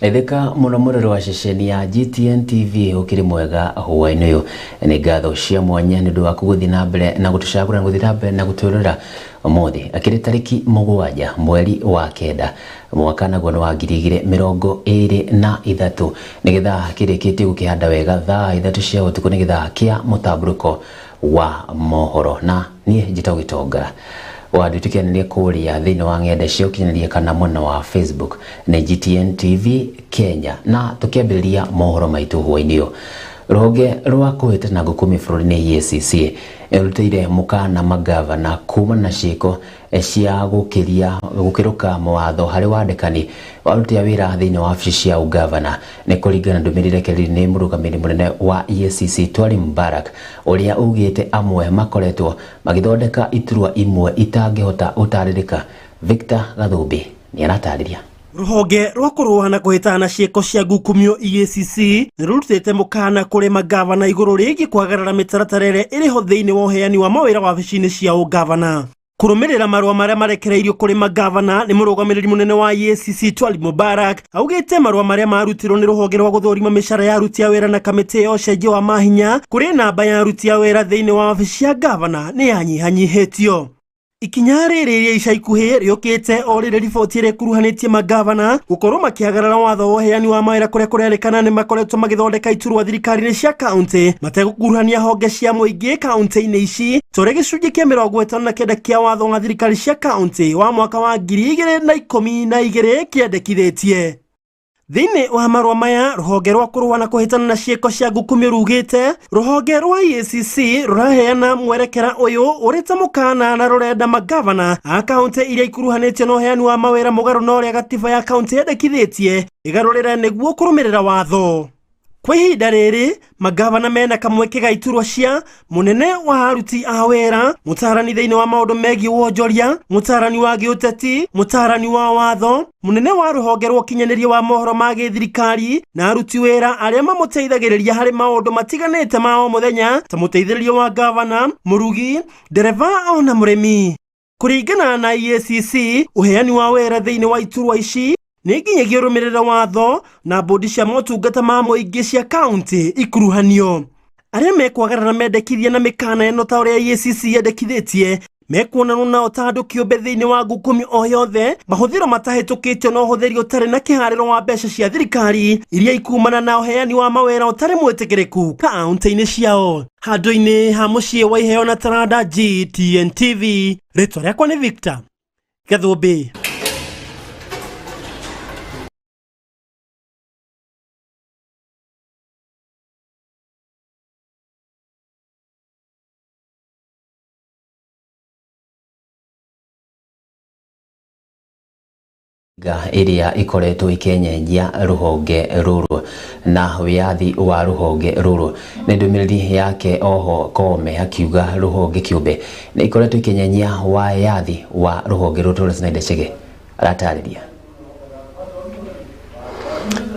Etheka muno murero wa ceceni ya GTN TV ukiri mwega huwaini uyu ni ngatho cia mwanya ni ndu wa kuguthi na mbere na gutucagura nguthi na mbere na gutwirira umuthi akiri tariki 7 mweri wa kenda mwaka naguo wa 2023 nigetha kirikitie gukihanda wega thaa 3 cia utuku nigetha kia mutamburuko wa mohoro na nie njitau gitonga wadutukianiria kuria thiini wa ng'enda cia ukinyaniria kana mwena wa Facebook na GTN TV Kenya na tukiambiriria mohoro maitu huwaini uyu ruhonge rwa kuhitana gukumi bururi-ini EACC erutire mukana magavana kuma na ciiko cia gukiruka mawatho hari wandikani warutia wira thiini wa wabici cia ugavana ni kuringana ndumirire keriri-ini murugamiri munene wa EACC Twali Mubarak uria ugite amwe makoretwo magithondeka iturwa imwe itangihota utaririka. Victor Gathumbi ni aratariria. Ruhonge rwa kuruhana kuhitana ciiko cia ngukumio EACC nirutite mukana kuri magavana iguru rigi kwagarara mitaratara iria iriho thiini wa uheani wa mawira wabici-ini cia ugavana. Kurumirira marua maria marekereirio kuri magavana ni murugamiriri munene wa EACC Twali Mubarak augite marua maria marutirwo ni ruhonge rwa guthurima mishara ya aruti a wira na kamiti ya ucenjia wa mahinya kuri namba ya aruti a wira thiini wa wabici ya gavana ni yanyihanyihitio. Ikinya riri ica ikuhi riukite orire riboti ire kuruhanitie magavana gukorwo makiagarara watho wa uheani wa mawira kuria kurerikana ni makoretwo magithondeka iturwa thirikari-ini cia kaunti matekukuruhania honge cia muingi kaunti-ini ici tore gicunji kia 59 kia watho wa thirikari cia kaunti wa mwaka wa 2012 kiendekithitie. Thiini wa marua maya ruhonge rwa kuruhana kuhitana na ciiko cia ngukumio rugite ruhonge rwa EACC ruraheana mwerekera uyu urita mukana na rurenda magavana a kaunti iria ikuruhanitio na uheani wa mawira mugaru na uria gatiba ya kaunti yendekithitie igarurire niguo kurumirira watho. Kwa ihinda riri magavana mena kamweke ga iturwa cia munene wa aruti a wira, mutarani thiini wa maundu megi wonjoria, mutarani wa giuteti, mutarani wa watho, munene wa ruhonge rwa ukinyaniria wa mohoro ma githirikari na aruti wira aria mamuteithagiriria hari maundu matiganite ma o muthenya ta muteithiriria wa gavana, murugi, dereva ona murimi. Kuringana na EACC uheani wa wira thiini wa iturwa ici ni nginyagia rumirira watho na bodi cia motungata ma muingi cia kaunti ikuruhanio. Aria mekwagarara mendekithia na mikana eno ta uria EACC yendekithitie mekuonanwo nao ta andu kiumbe thiini wa ngukumi o yothe mahuthiro matahitukitio na uhuthiri utari na kihariro wa mbeca cia thirikari iria ikumana na uheani wa mawira utari mwitikiriku kaunti-ini ciao. Handu-ini ha mucii wa iheo na taranda GTN TV, ritwa riakwa ni Victor Gathumbi. Iria ikoretwo ikenyenjia ruhonge ruru na wiathi wa ruhonge ruru ni ndumiriri yake oho Kome akiuga ruhonge kiumbe ni ikoretwo ikenyenyia wayathi wa ruhonge ruru Sinaida Chege aratariria.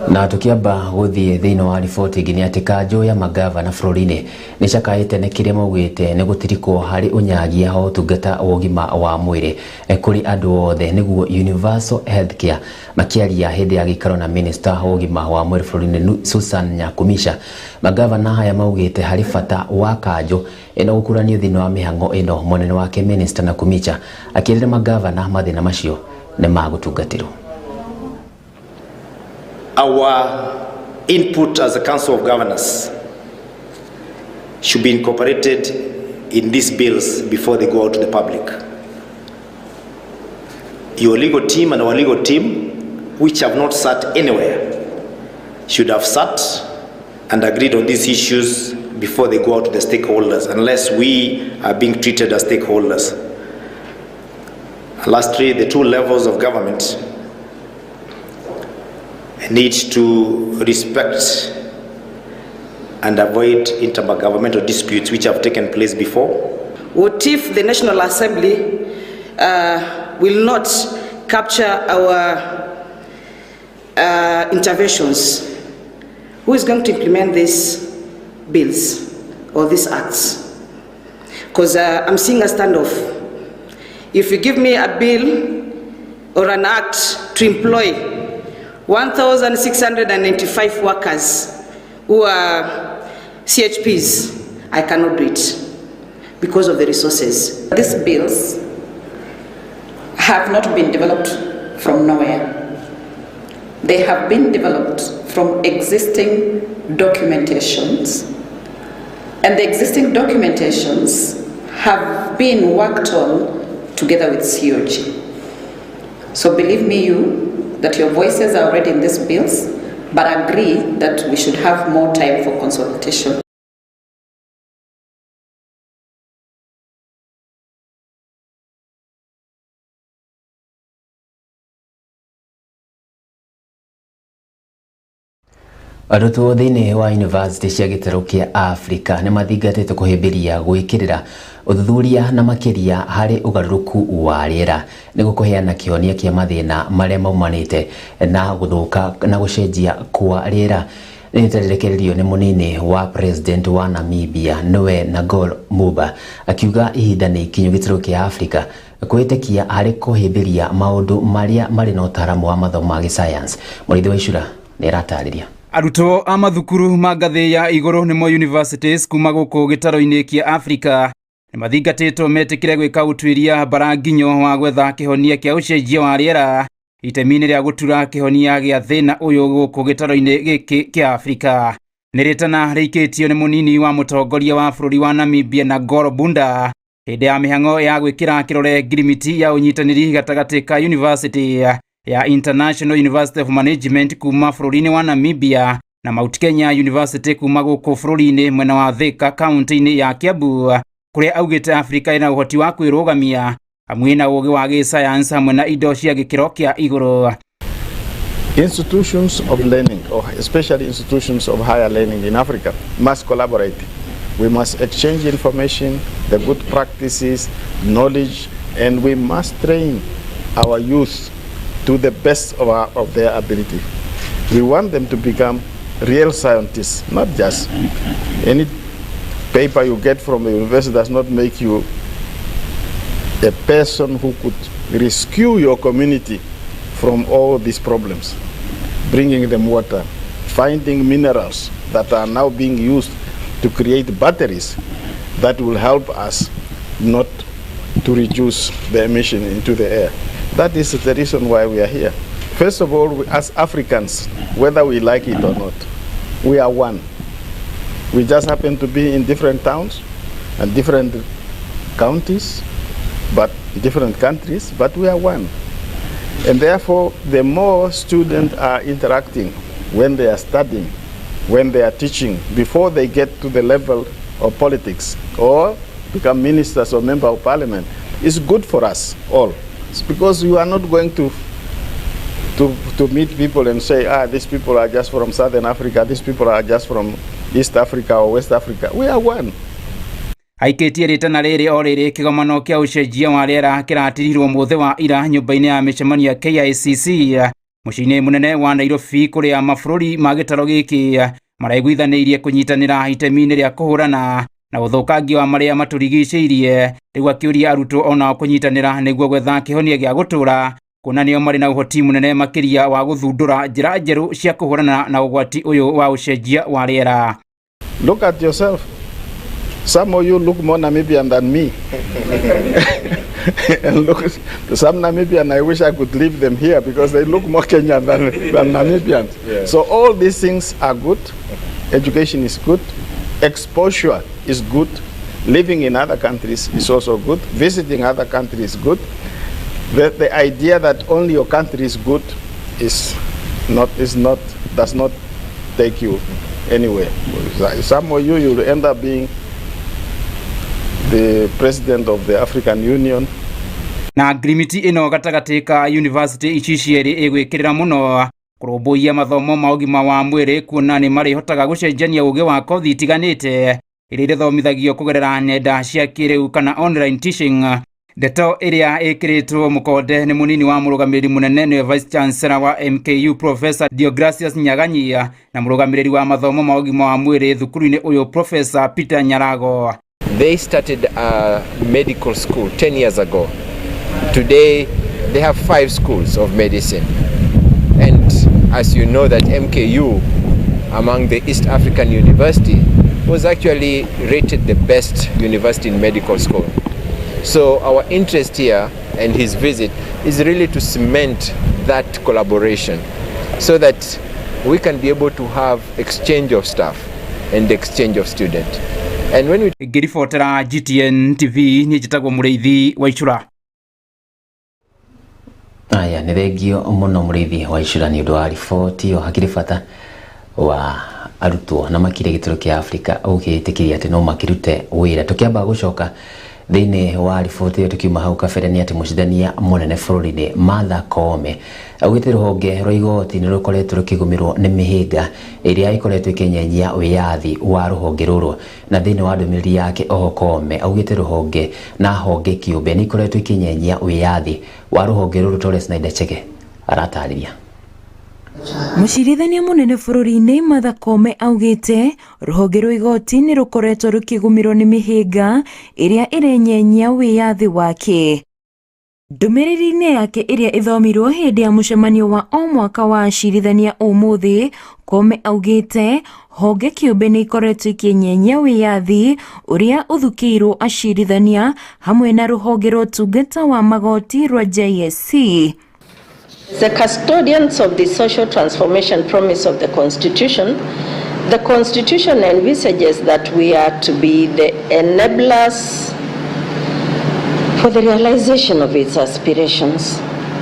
Na tukiamba guthie thiini wa riboti ngini ati kanjo ya magavana bururi-ini ni cakaite ni kiria maugite ni gutirikwo hari unyagia ho tungata wa ugima wa mwiri kuri andu othe niguo universal healthcare makiaria hindi ya gikaro na minister wa ugima wa mwiri bururi-ini Susan Nyakumisha. Magavana haya maugite hari bata wa kanjo ino gukuranio thiini wa mihango ino munene wake minister Nyakumisha akirira magavana mathina macio ni magutungatirwo. Our input as a Council of Governors should be incorporated in these bills before they go out to the public. Your legal team and our legal team, which have not sat anywhere, should have sat and agreed on these issues before they go out to the stakeholders, unless we are being treated as stakeholders. Lastly, the two levels of government need to respect and avoid intergovernmental disputes which have taken place before. What if the National Assembly will not capture our interventions? Who is going to implement these bills or these acts? Because I'm seeing a standoff. If you give me a bill or an act to employ 1,695 workers who are CHPs. I cannot do it because of the resources. These bills have not been developed from nowhere. They have been developed from existing documentations, and the existing documentations have been worked on together with COG. So believe me that your voices are already in these bills, but agree that we should have more time for consultation. Arutwo thĩinĩ wa university cia gĩtarũ kĩa Africa nĩ mathingatĩte kũhĩmbĩria gwĩkĩrĩra ũthuthuria na makĩria harĩ ũgarũrũku wa rĩera nĩguo kũheana kĩhonia kĩa mathĩna marĩa maumanĩte na gũthũka na gũcenjia kwa rĩera. Nĩ ĩtererekererio nĩ mũnini wa president wa Namibia Noe Nagol Muba akiuga ihinda nĩ ikinyu gĩtarũ kĩa Africa kwĩtĩkia harĩ kũhĩmbĩria maũndũ marĩa marĩ na ũtaaramu wa mathomo ma gĩsayansi. Mũrĩithi wa Icura nĩ aratarĩria. Arutwo a mathukuru ma ngathĩ ya igũrũ nĩmo universities kuma gũkũ gĩtarũ-inĩ kĩa Africa nĩ mathingatĩtwo metĩkĩre gwĩka ũtuĩria baranginyo wa gwetha kĩhonia kĩa ũcenjia wa rĩera itemi-inĩ rĩa gũtura kĩhonia gĩa thĩna ũyũ gũkũ gĩtarũ-inĩ gĩkĩ kĩa Africa. Nĩ rĩtana rĩikĩtio nĩ mũnini wa mũtongoria wa bũrũri wa Namibia Nagol Bunda hĩndĩ ya mĩhang'o ya gwĩkĩra kĩrore ngirimiti ya ũnyitanĩri gatagatĩ ka university ya International University of Management kuma bũrũri-inĩ wa Namibia na Mount Kenya University kuma gũkũ bũrũri-inĩ mwena wa Thika kaunti-inĩ ya Kiambu, kũrĩa augĩte Africa ĩna ũhoti wa kwĩrũgamia hamwe na ũgĩ wa gĩsayansi hamwe na indo cia gĩkĩro kĩa igũrũ. Institutions of learning, or especially institutions of higher learning in Africa, must collaborate. We must exchange information, the good practices, knowledge, and we must train our youth to the best of their ability. We want them to become real scientists, not just any paper you get from the university does not make you a person who could rescue your community from all these problems. Bringing them water, finding minerals that are now being used to create batteries that will help us not to reduce the emission into the air. That is the reason why we are here. First of all, as Africans, whether we like it or not, we are one. We just happen to be in different towns and different counties, but different countries, but we are one. And therefore, the more students are interacting when they are studying, when they are teaching, before they get to the level of politics or become ministers or member of parliament, is good for us all. It's because you are not going to meet people and say, these people are just from Southern Africa, these people are just from East Africa or West Africa. We are one. Aikĩtie rĩtana rĩrĩ o rĩrĩ kĩgomano kĩa ũcenjia wa rĩera kĩratirirwo mũthĩ wa ira nyũmba-inĩ ya mĩcemanio ya KICC mũciĩ-inĩ mũnene wa Nairobi, kũrĩa mabũrũri ma gĩtarũ gĩkĩ maraiguithanĩirie kũnyitanĩra itemi-inĩ rĩa kũhũrana na ũthũkangia wa marĩa matũrigicĩirie, rĩu akĩũria arutwo onao kũnyitanĩra nĩguo gwetha kĩhonia gĩa gũtũũra, kuona nĩo marĩ na ũhoti mũnene makĩria wa gũthundũra njĩra njerũ cia kũhũrana na ũgwati ũyũ wa ũcenjia wa rĩera. Look at yourself. Some of you look more Namibian than me. And look, some Namibian, I wish I could leave them here because they look more Kenyan than Namibians. Yeah. So all these things are good. Education is good. Exposure is good. Living in other countries is also good. Visiting other countries is good. The idea that only your country is good does not take you anywhere. Some of you will end up being the president of the African Union. Na ngirimiti ĩno gatagatĩ ka university ici cierĩ ĩgwĩkĩrĩra mũno kũrũmbũiya mathomo ma ũgima wa mwĩrĩ, kuona nĩ marĩhotaga gũcenjania ũgĩ wa kothi itiganĩte iria ithomithagio kũgerera nenda cia kĩrĩu kana online teaching. Ndeto ĩrĩa ĩkĩrĩtwo mũkonde nĩ mũnini wa mũrũgamĩrĩri mũnene nĩ Vice Chancellor wa MKU Professor Deogracius Nyaganyi na mũrũgamĩrĩri wa mathomo ma ũgima wa mwĩrĩ thukuru-inĩ ũyũ Professor Peter Nyarago. They started a medical school 10 years ago. Today they have 5 schools of medicine, and as you know, that MKU, among the East African University, was actually rated the best university in medical school. So our interest here and his visit is really to cement that collaboration so that we can be able to have exchange of staff and exchange of students. And when we Girifotera GTN TV ni jitagwo Mureithi wa Icura. Aya nĩ thengio mũno Mũreithi wa Icura nĩ ũndũ wa riboti o hakiri bata wa arutwo na makire gĩtaro kĩa Afrika ũgĩtĩkĩria atĩ no makirute wĩra. Tũkĩamba gũcoka thĩinĩ wa riboti ĩyo tũkiuma hau kabere nĩ atĩ mũcindania mũnene bũrũri-inĩ Martha Koome augĩte rũhonge rwa igoti nĩ rũkoretwo rũkĩgũmĩrwo nĩ mĩhĩnga ĩrĩa ĩkoretwo ĩkĩnyenyia wĩyathi wa rũhonge rũrũ. Na thĩinĩ wa ndũmĩrĩri yake oho Koome augĩte rũhonge na honge kĩũmbe nĩ ikoretwo ikĩnyenyia wĩyathi wa rũhonge rũrũ. Torres na Idachege aratarĩria. Mũcirithania mũnene bũrũri-inĩ Martha Koome augĩte rũhonge rwa igoti nĩ rũkoretwo rũkĩgũmĩrwo nĩ mĩhĩnga ĩrĩa ĩrenyenyia wĩyathi wake. Ndũmĩrĩri-inĩ yake ĩrĩa ĩthomirwo hĩndĩ ya mũcemanio wa o mwaka wa acirithania ũmũthĩ, Koome augĩte honge kĩũmbe nĩ ikoretwo ikĩnyenyia wĩyathi ũrĩa ũthukĩirwo acirithania hamwe na rũhonge rwa ũtungata wa magoti rwa JSC. The custodians of the social transformation promise of the Constitution envisages that we are to be the enablers for the realization of its aspirations.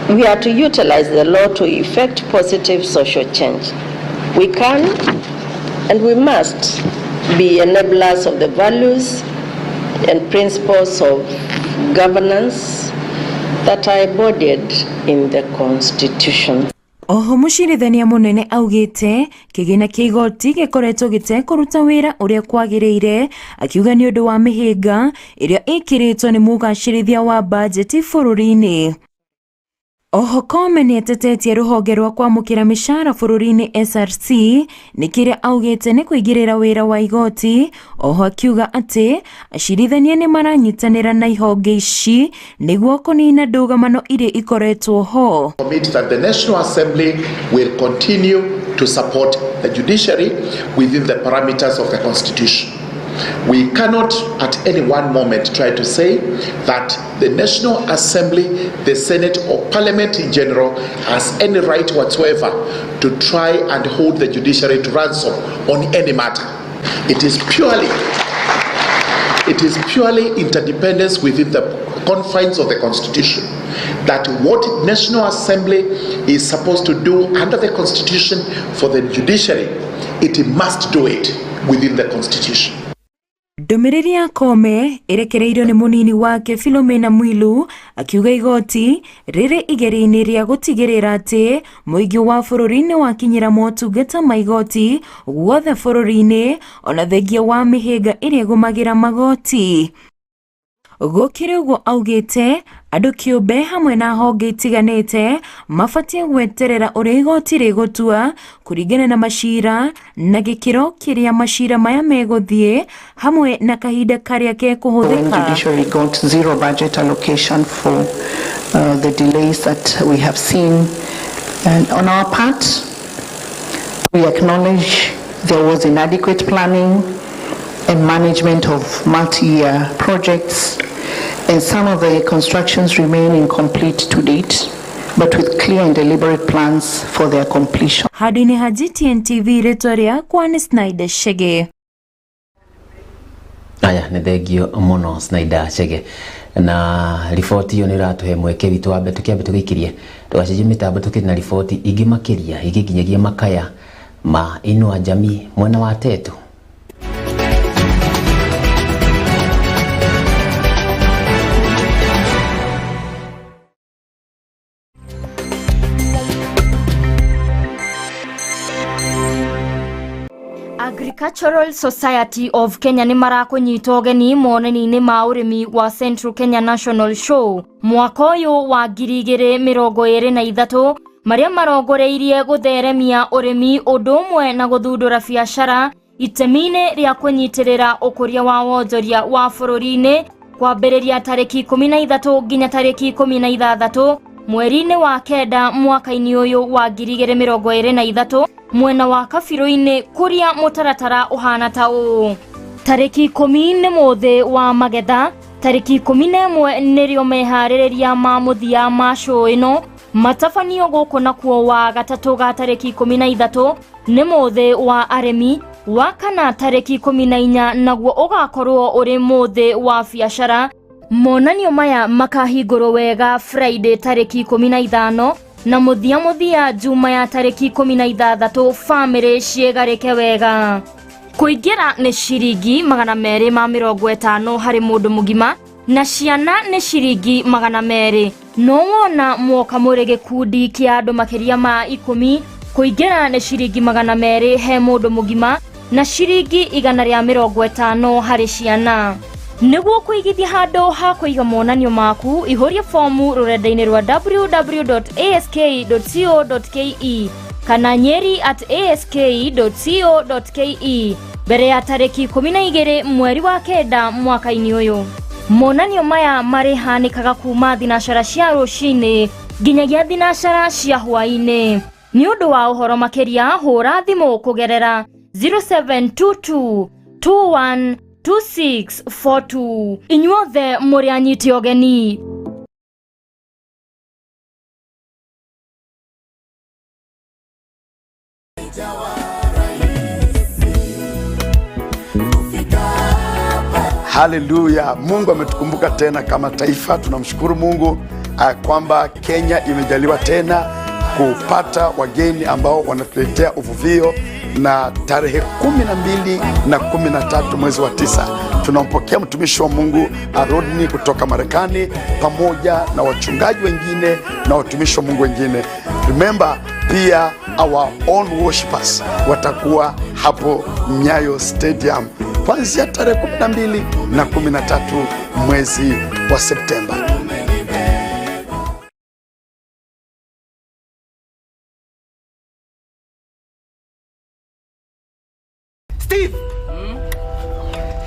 We are to utilize the law to effect positive social change. We can and we must be enablers of the values and principles of governance that are embodied in the Constitution. Oho mũcirithania mũnene augĩte kĩgĩna kĩa igoti gĩkoretwo gĩtekũruta wĩra ũrĩa kwagĩrĩire, akiuga nĩ ũndũ wa mĩhĩnga ĩrĩa ĩkĩrĩtwo nĩ mũgacĩrithia wa bajeti bũrũri-inĩ. Oho Koome nĩ etetetie rũhonge rwa kwamũkĩra mĩcara bũrũri-inĩ SRC nĩ kĩrĩa augĩte nĩ kũingĩrĩra wĩra wa igoti. Oho akiuga atĩ acirithania nĩ maranyitanĩra na ihonge ici nĩguo kũnina ndũgamano iria ikoretwo ho. Commit that the National Assembly will continue to support the judiciary within the parameters of the Constitution. We cannot at any one moment try to say that the National Assembly, the Senate or Parliament in general has any right whatsoever to try and hold the judiciary to ransom on any matter. It is purely interdependence within the confines of the Constitution, that what National Assembly is supposed to do under the Constitution for the judiciary, it must do it within the Constitution. Ndũmĩrĩri ya Koome ĩrekereirio nĩ mũnini wake Philomena Mwilu akiuga igoti rĩrĩ igeri-inĩ rĩa gũtigĩrĩra atĩ mũingĩ wa bũrũri nĩ wakinyĩra motungata ma igoti guothe bũrũri-inĩ ona thengia wa mĩhĩnga ĩrĩa ĩgũmagĩra magoti. Gũkĩrĩ ũguo augĩte andũ kĩũmbe hamwe na honge itiganĩte mabatie gweterera ũrĩa igoti rĩgũtua kũringana na macira na gĩkĩro kĩrĩa macira maya megũthiĩ hamwe na kahinda karĩa gekũhũthĩka. The judiciary got zero budget allocation for the delays that we have seen, and on our part we acknowledge there was inadequate planning and management of multi-year projects, and some of the constructions remain incomplete to date, but with clear and deliberate plans for their completion. Hadini ha GTN TV rĩtwa kwa nĩ Snyder Chege. Aya nĩ thengio mũno Snyder Chege, na riboti iyo nĩ ratũhe mweke witũ wa mbere tũkĩambe tũgĩikirie tũgacenjia mĩtambo tũkĩrĩ na riboti ingĩ makĩria igĩkinyagia makaya ma Inua Jamii mwena wa Tetu. Agricultural Society of Kenya nĩ marakũnyita ũgeni monani-inĩ ma ũrĩmi wa Central Kenya National Show mwaka ũyũ wa 2023 marĩa marongoreirie gũtheremia ũrĩmi ũndũ ũmwe na gũthundũra biacara itemi-inĩ rĩa kũnyitĩrĩra ũkũria wa wonjoria wa bũrũri-inĩ kwambĩrĩria tarĩki 13 nginya tarĩki 16 mweri-inĩ wa kenda mwaka-inĩ ũyũ wa 2023 mwena wa Kabirũ-inĩ kũrĩa mũtaratara ũhana ta ũũ. Tarĩki 10 nĩ mũthĩ wa magetha, tarĩki 11 nĩrĩo meharĩrĩria ma mũthia ma show ĩno, matabanio gũkũ nakuo wa gatatũ ga tarĩki 13 nĩ mũthĩ wa arĩmi, wa kana tarĩki 14 naguo ũgakorwo ũrĩ mũthĩ wa biacara. Monanio maya makahingũrwo wega Friday tarĩki 15 na mũthia juma ya tarĩki 16 family ciĩgarĩke wega. Kũingĩra nĩ ciringi 250 harĩ mũndũ mũgima na ciana nĩ ciringi 200. No wona mwoka mũrĩ gĩkundi kĩa andũ makĩria ma 10, kũingĩra nĩ ciringi 200 he mũndũ mũgima na ciringi 150 harĩ ciana. Nĩguo kũigithia handũ ha kũiga monanio maku, ihũria fomu rũrenda-inĩ rwa www.ask.co.ke kana nyeri@ask.co.ke mbere ya tarĩki 12 mweri wa kenda mwaka-inĩ ũyũ. Monanio maya marihanĩkaga kuma thinacara cia rũcinĩ nginyagia thinacara cia hwaĩ-inĩ. Nĩ ũndũ wa ũhoro makĩria hũra thimũ kũgerera 0722 21 2642. Inyuothe mũrĩ anyiti ũgeni. Haleluya, Mungu ametukumbuka tena kama taifa. Tunamshukuru Mungu kwamba Kenya imejaliwa tena kupata wageni ambao wanatuletea uvuvio, na tarehe 12 na 13 mwezi wa 9 tunampokea mtumishi wa Mungu Rodney kutoka Marekani pamoja na wachungaji wengine na watumishi wa Mungu wengine. Remember, pia our own worshipers watakuwa hapo Nyayo Stadium kuanzia tarehe 12 na 13 mwezi wa Septemba. Steve!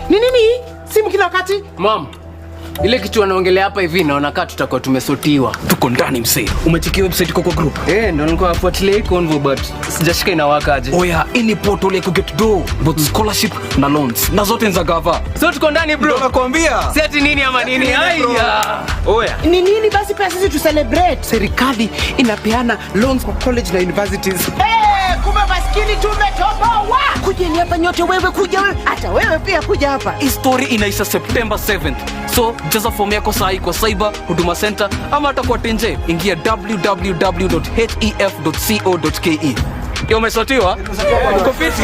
Nini? Simu kila wakati? Mom, ile kitu wanaongelea hapa hivi naona kama tutakuwa tumesotiwa. Tuko ndani msee. Umechekia website kwa group? Ndio nilikuwa nafuatilia convo but sijashika inawakaje. Oya, any portal ya get do both scholarship na loans. Na zote za gava. So tuko ndani bro. Nakwambia. Seti nini ama nini? Haya. Oya. Ni nini basi pia sisi tu celebrate? Serikali inapeana loans kwa college na universities. Kumbe maskini tumetoboa. Kuja ni hapa nyote, wewe kuja wewe. Hata wewe pia kuja hapa. Hii story inaisha September 7th. So jaza fomu yako sahi kwa Cyber Huduma Center ama hata kwa Tenje, ingia www.hef.co.ke. Yo umesotiwa? Uko fiti?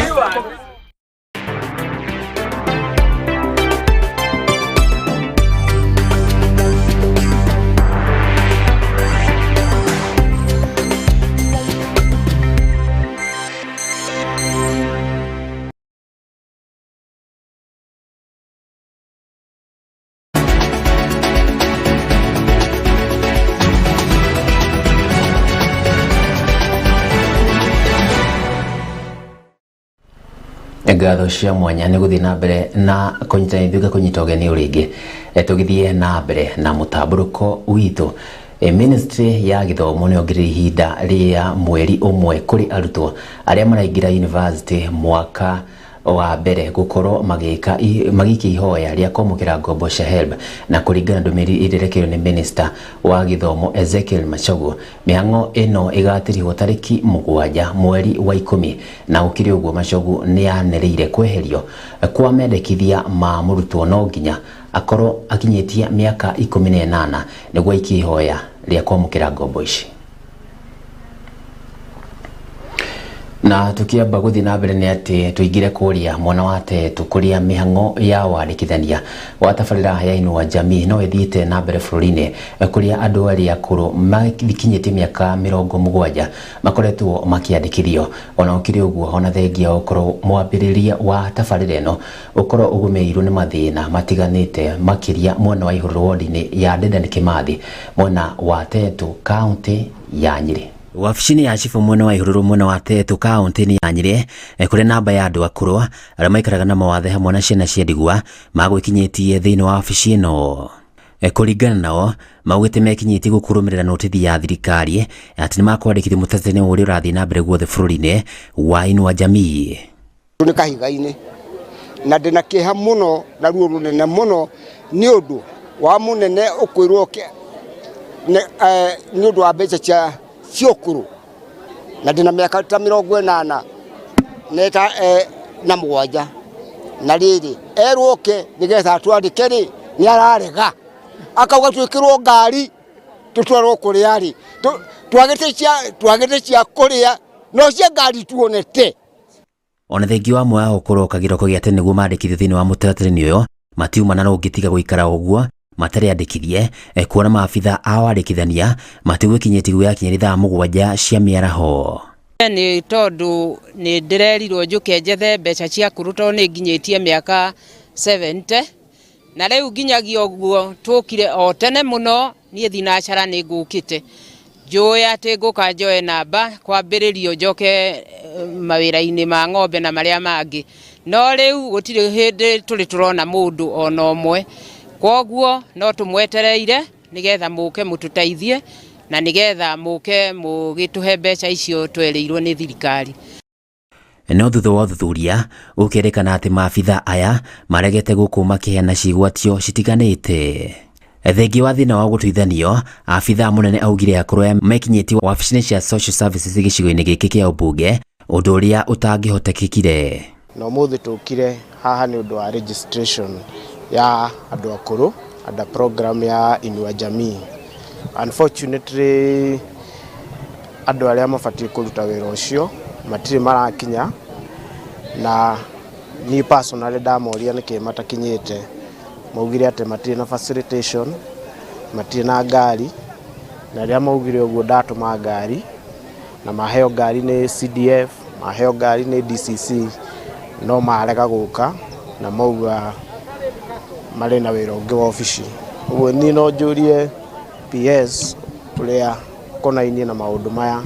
ngatho cia mwanya nĩ gũthiĩ na mbere na kũnyita ũgeni ũrĩngĩ tũgĩthiĩ na mbere na mũtambũrũko witũ. Ministry ya gĩthomo nĩ ongereire ihinda rĩa mweri ũmwe kũrĩ arutwo arĩa maraingĩra university mwaka wa mbere gũkorwo magĩikia ihoya rĩa kwamũkĩra ngombo cia HELB, na kũringana ndũmĩrĩri ĩrĩrekĩrwo nĩ Minister wa gĩthomo Ezekiel Machogu, mĩhang'o ĩno ĩgatĩrĩrwo tarĩki 7 mweri wa 10, na ũkĩrĩ ũguo Machogu nĩ anĩrĩire kweherio kwa mendekithia ma mũrutwo no nginya akorwo akinyĩtie mĩaka 18 nĩguo aikie ihoya rĩa kwamũkĩra ngombo ici. Na tukiamba guthi na mbere nĩ atĩ tuingire kũria mwana wa tetu kũria mĩhang'o ya wandĩkithania wa tabarĩra ya Inua Jamii no ĩthiĩte na mbere bũrũri-inĩ kũria andũ arĩa akũrũ makinyĩtie mĩaka 70 makoretwo makĩandĩkithio. Ona ũkĩrĩ ũguo ona thengia ũkorwo mwambĩrĩria wa tabarĩra ĩno ũkorwo ũgũmĩirwo nĩ mathĩna matiganĩte makĩria mwena wa igũrũ ward-inĩ ya Dedan Kimathi mwena wa Tetu kaunti ya Nyĩrĩ. Wabici-inĩ ya Chifu mwena wa Ihururu mwena wa Tetu kaunti-inĩ ya Nyĩrĩ kũrĩ namba ya andũ akũrũ arĩa maikaraga na mawathe hamwe na ciana cia ndigwa magwĩkinyĩtie thĩinĩ wa wabici ĩno. Kũringana nao maugĩte mekinyĩtie gũkũrũmĩrĩra notithi ya thirikari atĩ nĩmakwandĩkithia mũtaratara ũrĩa ũrathiĩ na mbere guothe bũrũri-inĩ wa Inua Jamii. Nĩ kahiga-inĩ na ndĩna kĩeha mũno na ruo rũnene mũno nĩ ũndũ wa mũnene ũkwĩrwo nĩ ũndũ wa mbeca cia ũkũrũ na ndĩna mĩaka ta 80 na mũgwanja na rĩrĩ erwo ke nĩgetha twandĩke rĩ nĩ ararega akauga twĩkĩrwo ngari tũtwarwo kũrĩa rĩ twagĩte cia kũrĩa no cia ngari tuonete. Ona thengi wa moya gũkorwo kagĩroko gĩa tene nĩguo mandĩkithio thĩinĩ wa mũtaratara-inĩ ũyũ matiumana na ũngĩtiga gũikara ũguo matarĩ andĩkithie kuona maabitha a wandĩkithania matigwĩkinyĩtie gũyakinya thaa 7 cia mĩaraho. Nĩ tondũ nĩ ndĩrerirwo njũke njethe mbeca cia kũruta nĩ nginyĩtie mĩaka 70 na rĩu nginyagia ũguo tũkire o tene mũno niĩ thinacara nĩ ngũkĩte njũĩ atĩ ngũka njoe namba kwambĩrĩrio njoke mawĩra-inĩ ma ng'ombe na marĩa mangĩ no rĩu gũtirĩ hĩndĩ tũrĩ tũrona mũndũ ona ũmwe kwoguo no tũmwetereire nĩgetha mũke mũtũteithie na nĩgetha mũke mũgĩtũhe mbeca icio twerĩirwo nĩ thirikari. No thutha wa ũthuthuria gũkĩrĩkana atĩ maabitha aya maregete gũkũ makĩheana cigwatio citiganĩte. Thengi wa thĩna wa gũtuithanio abitha mũnene augire akorwo mekinyĩtie wabici-inĩ cia social services gĩcigo-inĩ gĩkĩ kĩa ũmbunge ũndũ ũrĩa ũtangĩhotekekire. Na ũmũthĩ tũkire haha nĩ ũndũ wa registration ya andũ akũrũ under program ya Inua Jamii. Unfortunately andũ arĩa mabatiĩ kũruta wĩra ũcio matirĩ marakinya na ni personally ndamoria nĩkĩ matakinyĩte. Maugire atĩ matirĩ na facilitation, matirĩ na ngari na rĩrĩa maugire ũguo ndatũma ngari na maheo ngari nĩ CDF, maheo ngari nĩ DCC no marega gũka na mauga marĩ na wĩra ũngĩ wa ofici. Ũguo niĩ no njũrie PS ũrĩa konainie na maũndũ maya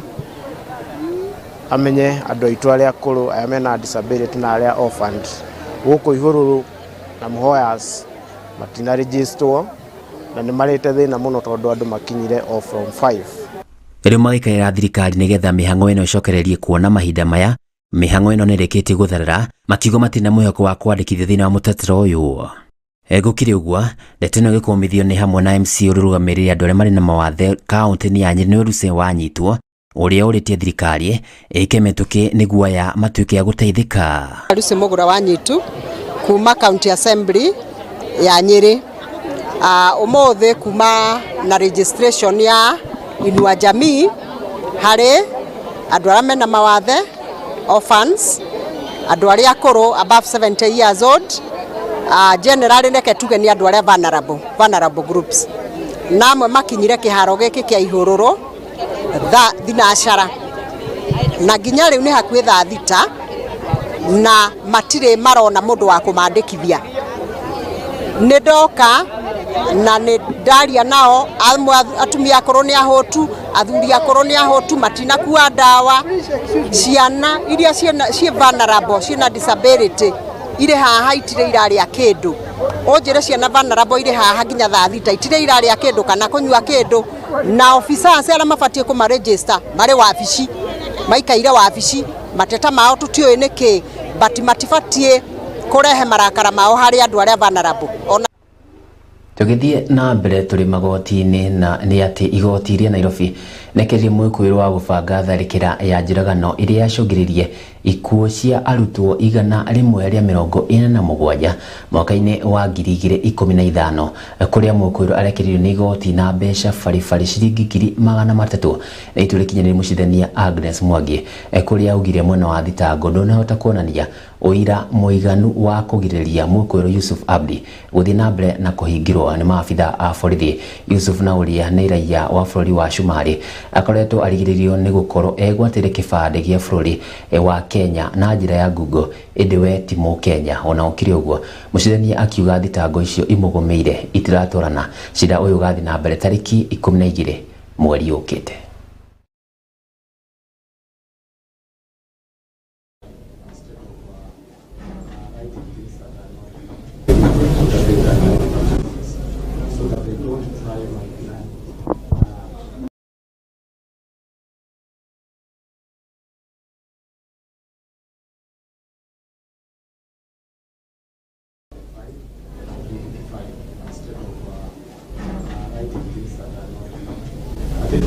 amenye andũ aitũ arĩa akũrũ aya mena disability na arĩa orphaned gũkũ ihũrũrũ na Muhoyas matina register na nĩ marĩte thĩna mũno tondũ andũ makinyire o from 5. Rĩu magĩkaĩra thirikari nĩgetha mĩhang'o ĩno ĩcokererie kuona mahinda maya mĩhang'o ĩno nĩrĩkĩtie gũtharĩra makiugo matirĩ na mwĩhoko wa kwandĩkithio thĩinĩ wa mũtaratara ũyũ. Gũkĩrĩ ũguo ndeto ĩno ĩgĩkũmithio nĩ hamwe na MC ũrũgamĩrĩire andũ arĩa marĩ na mawathe kaunti-inĩ ya Nyĩrĩ nĩ Ruce wanyitwo ũrĩa ũrĩtie thirikari ĩkemetũke nĩguo ya matuĩke ya gũteithĩka. Ruce mũgũra wanyitu kuma county assembly ya Nyĩrĩ ũmũthĩ kuma na registration ya Inua Jamii harĩ andũ arĩa mena mawathe orphans andũ arĩa akũrũ above 70 years old generally neke tuge ni andũ arĩa vulnerable groups namwe makinyire kĩharo gĩkĩ kĩa ihũrũrũ thinacara na nginya rĩu nĩ hakuhĩ thaa 6 na matirĩ marona mũndũ wa kũmandĩkithia. Nĩ ndoka na nĩ ndaria nao amwe atumia akũrũ nĩ ahũtu athuri akũrũ nĩ ahũtu matinakua ndawa ciana iria ciĩ vulnerable ciĩna disability ire haha itirĩ irarĩa kĩndũ onjere ciana vulnerable ire haha nginya thaa 6 itirĩ irarĩa kĩndũ kana kũnyua kĩndũ na officers arĩa mabatiĩ kũmaregister marĩ wabici maikaire wabici mateta mao tũtiũĩ nĩkĩ but matibatiĩ kũrehe marakara mao harĩ andũ arĩa vulnerable. Tũgĩthiĩ na mbere tũrĩ magoti-inĩ na nĩ atĩ igoti rĩa Nairobi nĩkĩrĩ mwĩkũĩrwo wa gũbanga tharĩkĩra ya njũragano iria yacũngĩrĩirie ikuũ cia arutwo 147 mwaka-inĩ wa 2015 kũrĩa mwĩkũĩrwo arekĩririo nĩ igoti na mbeca baribari ciringi 300,000 na itua rĩkinyanĩire mũcirithania Agnes Mwangi kũrĩa augire mwena wa thitango ndũnahota kuonania ũira mũiganu wa kũgirĩrĩria mwĩkũĩrwo Yusuf Abdi gũthiĩ na mbere na kũhingĩrwo nĩ maabitha a borithi. Yusuf na ũrĩa nĩ raia wa bũrũri wa Shumari akoretwo arigĩrĩirio nĩ gũkorwo egwatĩre kĩbandĩ gĩa bũrũri wa Kenya na njĩra ya Google ĩndĩ we ti Mũkenya. Ona ũkĩrĩ ũguo mũcirithania akiuga thitango icio imũgũmĩire itiratwarana cira ũyũ ũgathiĩ na mbere tarĩki 12 mweri ũkĩte. Na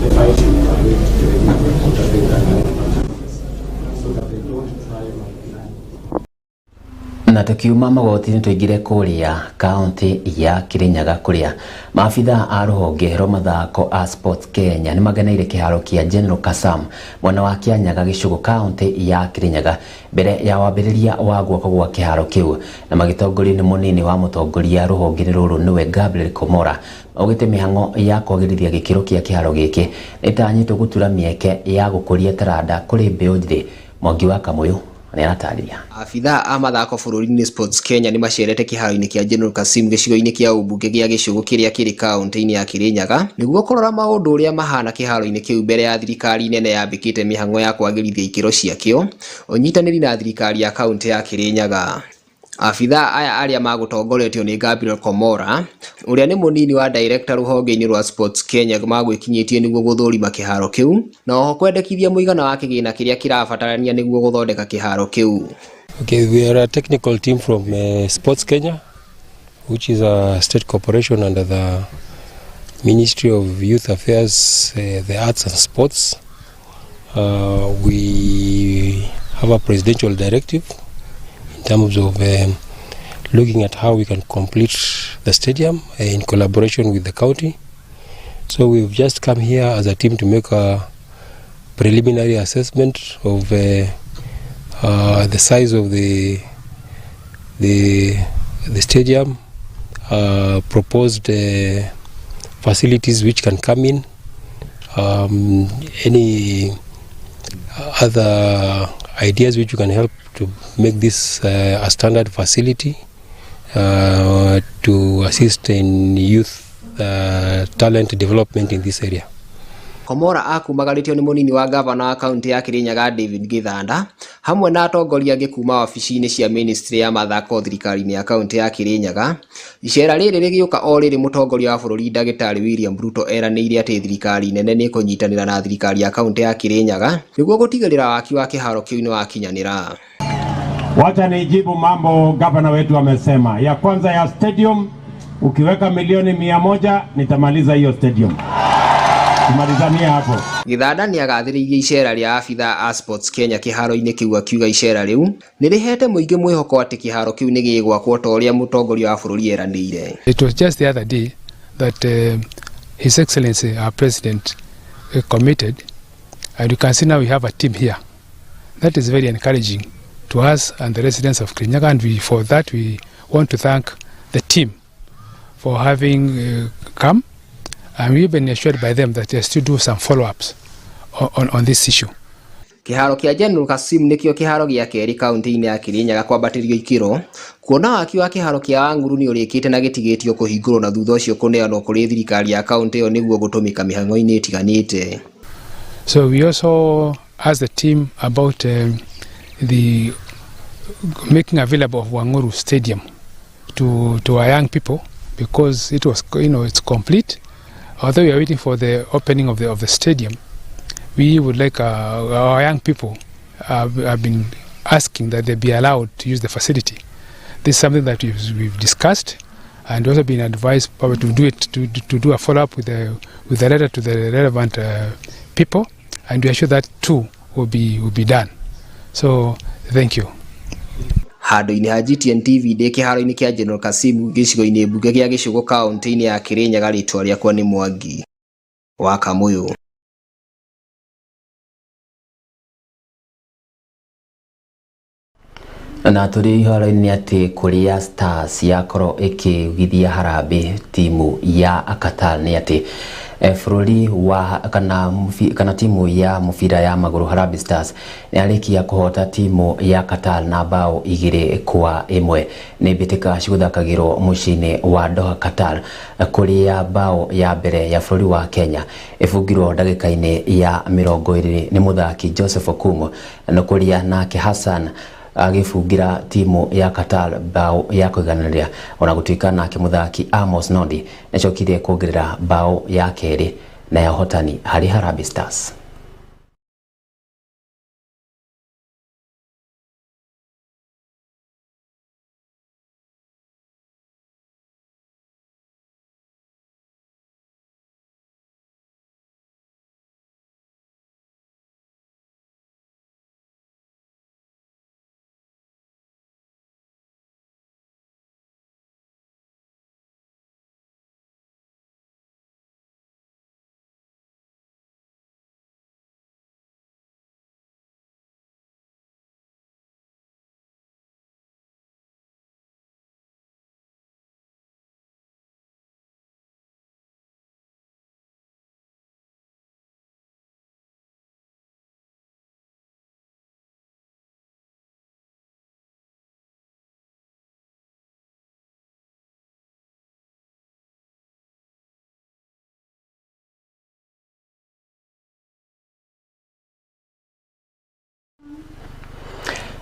tukiuma magoti-inĩ tũingĩre kũrĩa kaunti ya Kirinyaga kũrĩa maabithaa a rũhonge rwa mathako a Sports Kenya nĩ mageneire kĩharo kĩa General Kasam mwena wa Kianyaga gĩcigo kaunti ya Kirinyaga mbere ya wambĩrĩria wa gwakwo gwa kĩharo kĩu, na magĩtongorio nĩ mũnini wa mũtongoria rũhonge rũrũ nĩwe Gabriel Komora. Augĩte mĩhang'o ya kwagĩrithia gĩkĩro kĩa kĩharo gĩkĩ nĩtanyĩtwo gũtura mĩeke ya gũkũria taranda kũrĩ mbeũ njĩthĩ. Mwangi wa Kamũyũ nĩaratarĩria. Abithaa a mathako bũrũri-inĩ Sports Kenya nĩ macerete kĩharo-inĩ kĩa General Kasim gĩcigo-inĩ kĩa ũmbunge gĩa gĩcigo kĩrĩa kĩrĩ kaunti-inĩ ya Kirinyaga nĩguo kũrora maũndũ ũrĩa mahana kĩharo-inĩ kĩu mbere ya thirikari nene yambĩkĩte mĩhang'o ya kwagĩrithia ikĩro ciakĩo, ũnyitanĩri na thirikari ya kaunti ya Kirinyaga. Abithaa aya arĩa magũtongoretio nĩ Gabriel Komora ũrĩa nĩ mũnini wa director rũhonge-inĩ rwa Sports Kenya magwĩkinyĩtie nĩguo gũthũrima kĩharo kĩu na oho kwendekithia mũigana wa kĩgĩna kĩrĩa kĩrabatarania nĩguo gũthondeka kĩharo kĩu. Okay, we are a technical team from Sports Kenya, which is a state corporation under the Ministry of Youth Affairs, the Arts and Sports. We have a presidential directive in terms of looking at how we can complete the stadium in collaboration with the county. So we've just come here as a team to make a preliminary assessment of the size of the stadium, proposed facilities which can come in, any other ideas which you can help to make this a standard facility to assist in youth talent development in this area. Komora akumagarĩtio nĩ mũnini wa gavana wa kaunti ya Kirinyaga David Githanda hamwe na atongoria angĩ kuma wabici-inĩ cia ministry ya mathako thirikari-inĩ ya kaunti ya Kirinyaga. Icera rĩrĩ rĩgĩũka o rĩrĩ mũtongoria wa bũrũri ndagĩtarĩ William Ruto eranĩire atĩ thirikari nene nĩ kũnyitanĩra na thirikari ya kaunti ya Kirinyaga nĩguo gũtigĩrĩra waki wa kĩharo kĩu nĩ wakinyanĩra. Wacha nijibu mambo gavana wetu amesema. Ya kwanza ya stadium, ukiweka milioni 100 nitamaliza hiyo stadium. Tumalizania hapo. Githanda nĩ agathĩrĩirie icera rĩa abithaa a Sports Kenya kĩharo-inĩ kĩu akiuga icera rĩu nĩ rĩhete mũingĩ mwĩhoko atĩ kĩharo kĩu nĩ gĩgwakwo ta ũrĩa mũtongoria wa bũrũri eranĩire. It was just the other day that His Excellency our President committed, and you can see now we have a team here. That is very encouraging to us and the residents of Kirinyaga, and for that we want to thank the team for having come. And we've been assured by them that they still do some follow-ups on this issue. Kĩharo kĩa General Kasim nĩkĩo kĩharo gĩa kerĩ kaunti-inĩ ya Kirinyaga kwambatĩrio ikĩro, kuona waki wa kĩharo kĩa Wanguru nĩ ũrĩkĩte na gĩtigĩtio kũhingũrwo na thutha ũcio kũneanwo kũrĩ thirikari ya kaunti ĩyo nĩguo gũtũmĩka mĩhang'o-inĩ ĩtiganĩte. So we also asked the team about the making available of Wanguru Stadium to our young people, because it was, it's complete. Although we are waiting for the opening of the stadium, we would like our young people have been asking that they be allowed to use the facility. This is something that we've discussed, and also been advised probably to do it to do a follow-up with the letter to the relevant people, and we are sure that too will be done. So thank you. Handũ-inĩ ha GTN TV ndĩ kĩharo-inĩ kĩa General Kasim gĩcigo-inĩ mbunge gĩa gĩcigo kaunti-inĩ ya Kirinyaga, rĩtwa rĩakwa nĩ Mwangi wa Kamũyũ. Na tũrĩ ihoro-inĩ atĩ kũrĩa Stars yakorwo ĩkĩugithia harambĩ timu ya Qatar nĩ atĩ bũrũri wa kana timu ya mũbira ya magũrũ Harambee Stars nĩ arĩkia kũhota timu ya Qatar na bao 2-1 nĩ mbĩtĩka cigũthakagĩrwo mũciĩ-inĩ wa Doha Qatar, kũrĩa bao ya mbere ya bũrũri wa Kenya ĩbungirwo ndagĩka-inĩ ya 20 nĩ mũthaki Joseph Okumu, na kũrĩa nake Hassan agĩbungira timu ya Qatar bao ya kũigananĩria, ona gũtuĩka nake mũthaki Amos Nondi nĩacokire kuongerera bao ya kerĩ na ya ũhotani harĩ Harambee Stars.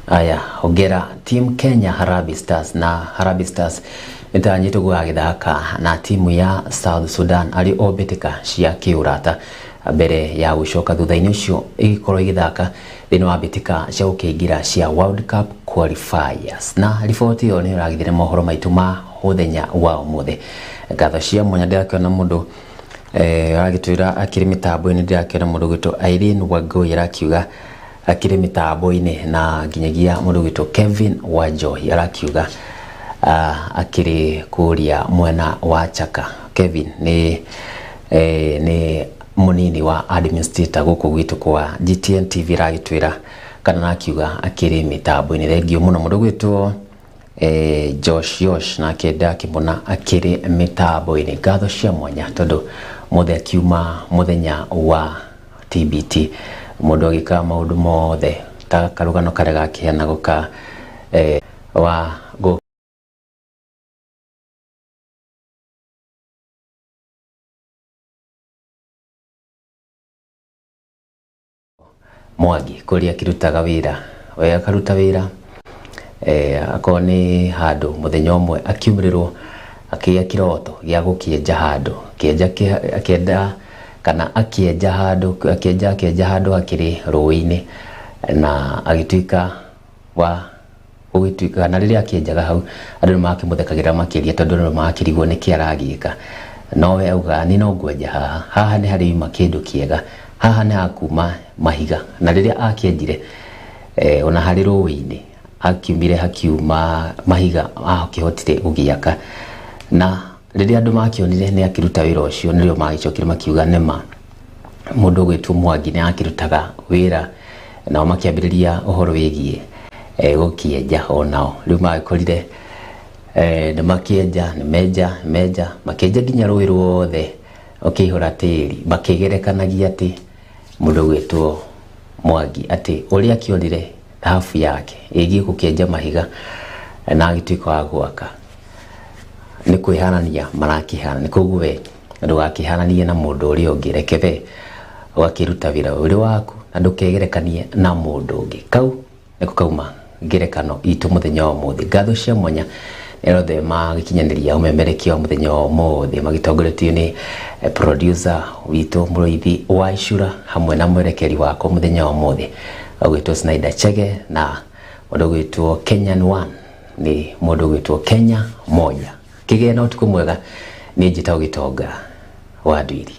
aya ogera team Kenya Harambee Stars na Harambee Stars itanyito gwagithaka na timu ya South Sudan ali obetika cia kiurata mbere ya gucoka thutha-ini ucio igikorwo igithaka thini wa bitika cia gukiingira cia World Cup qualifiers na riboti yo ni ragithire mohoro maitu ma muthenya wa umuthi ngatho cia mwanya ndirakiona mundu aragitwira akiri mitambo-ini ndirakiona mundu gwito Irene Wangui arakiuga akiri mitambo-ini na nginyagia mundu gwito Kevin Wanjohi arakiuga akiri kuria mwena wa Chaka. Kevin ni munini wa administrator guku gwitu kwa GTN TV ragitwira kana nakiuga akiri mitambo-ini thengio muno mundu gwito Josh na kenda kibona akiri mitambo-ini ngatho cia mwanya tondu mothe akiuma muthenya wa TBT mundu agika maundu mothe ta karugano kare gakiana guka wa go Mwangi kuria kirutaga wira we akaruta wira akoni handu muthenya umwe akiumirirwo akiya kiroto gya gukienja handu akienda kana akienja handu akiri ruini na agituika wa ugituika na riria akienjaga hau andu makimuthekagira makiria tondu no makirigwo ni kiaragika nowe auga ni no ngwenja haha ni hari makindu kiega haha ni akuma mahiga na riria akienjire ona hari ruini akiumire hakiuma mahiga akihotire gugiaka na riria andu makionire ni akiruta wira ucio nirio magicokire makiuga nema mundu gwitwo Mwangi ni akirutaga wira na makiambiriria uhoro wigie gukienja onao riu magikorire ni makienja ni meja makienja nginya rui ruothe ukihura tiri makigerekanagia ati mundu gwitwo Mwangi ati uria kionire hafu yake igie gukienja mahiga na agituika wa gwaka ni kwihanania marakihana ni kuguwe ndugakihananie na mundu uri ungi rekebe wakiruta wira uri waku na ndukegerekanie na mundu ungi kau niko kauma ngerekano itu muthenya wa muthi ngatho cia mwanya erothe magikinyaniria umemerekia muthenya wa muthi magitongoretio ni producer witu Muroithi wa Ishura hamwe na mwerekeri wako muthenya wa muthi gwitwo Snyder Chege na mundu gwitwo Kenyan One ni mundu gwitwo Kenya moja kigena utuku mwega ni njitao gitonga wa Ndwiri.